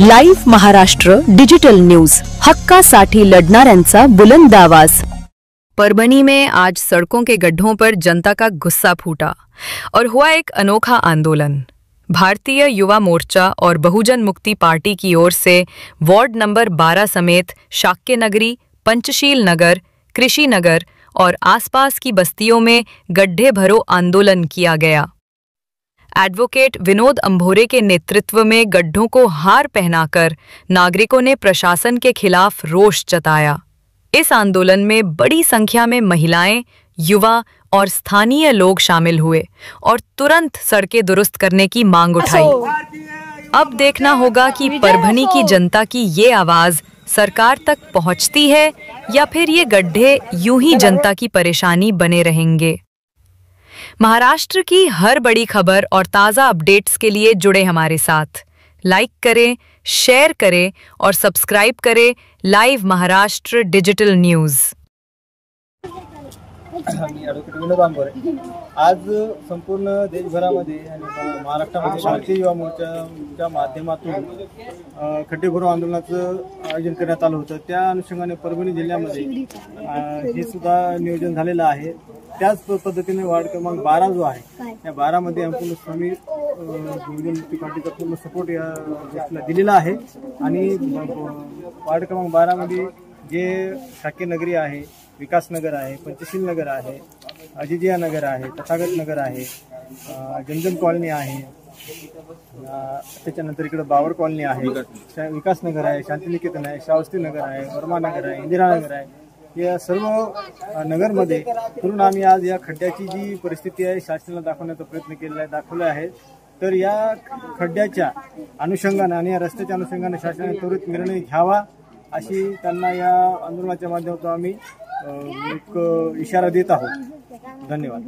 Live Maharashtra digital news, हक्कासाठी लढणाऱ्यांचा बुलंद आवाज। परभनी में आज सड़कों के गड्ढों पर जनता का गुस्सा फूटा और हुआ एक अनोखा आंदोलन। भारतीय युवा मोर्चा और बहुजन मुक्ति पार्टी की ओर से वार्ड नंबर 12 समेत शाक्य नगरी, पंचशील नगर, कृषि नगर और आसपास की बस्तियों में गड्ढे भरो आंदोलन किया गया। एडवोकेट विनोद अंभोरे के नेतृत्व में गड्ढों को हार पहनाकर नागरिकों ने प्रशासन के खिलाफ रोष जताया। इस आंदोलन में बड़ी संख्या में महिलाएं, युवा और स्थानीय लोग शामिल हुए और तुरंत सड़कें दुरुस्त करने की मांग उठाई। अब देखना होगा कि परभनी की जनता की ये आवाज सरकार तक पहुंचती है या फिर ये गड्ढे यूं ही जनता की परेशानी बने रहेंगे। महाराष्ट्र की हर बड़ी खबर और ताज़ा अपडेट्स के लिए जुड़े हमारे साथ। लाइक करें, शेयर करें और सब्सक्राइब करें लाईव्ह महाराष्ट्र डिजिटल न्यूज। मी ॲडव्होकेट विनोद अंभोरे। आज संपूर्ण देशभरामध्ये आणि महाराष्ट्रामध्ये भारतीय युवा मोर्चाच्या माध्यमातून खड्डे भरो आंदोलनाचं आयोजन करण्यात आलं होतं। त्या अनुषंगाने परभणी जिल्ह्यामध्ये हे सुद्धा नियोजन झालेलं आहे। त्याच पद्धतीने वार्ड क्रमांक 12 जो आहे त्या 12 मध्ये संपूर्ण स्वामी बहुजन मुक्ती पार्टीचा पूर्ण सपोर्ट या गोष्टीला दिलेला आहे आणि वार्ड क्रमांक 12 मध्ये जे शाक्य नगरी आहे, विकास नगर आहे, पंचशील नगर आहे, अजिजिया नगर आहे, तथागत नगर आहे, जनजन कॉलनी आहे, त्याच्यानंतर इकडे बावर कॉलनी आहे, विकास नगर आहे, शांतिनिकेतन आहे, श्रावस्ती नगर आहे, वर्मा नगर आहे, इंदिरा नगर आहे। या सर्व नगरमध्ये करून आम्ही आज या खड्ड्याची जी परिस्थिती आहे शासनाला दाखवण्याचा प्रयत्न केलेला आहे, दाखवला आहे। तर या खड्ड्याच्या अनुषंगाने आणि या रस्त्याच्या अनुषंगाने शासनाने त्वरित निर्णय घ्यावा अशी त्यांना या आंदोलनाच्या माध्यमातून आम्ही एक इशारा देत आहोत। धन्यवाद।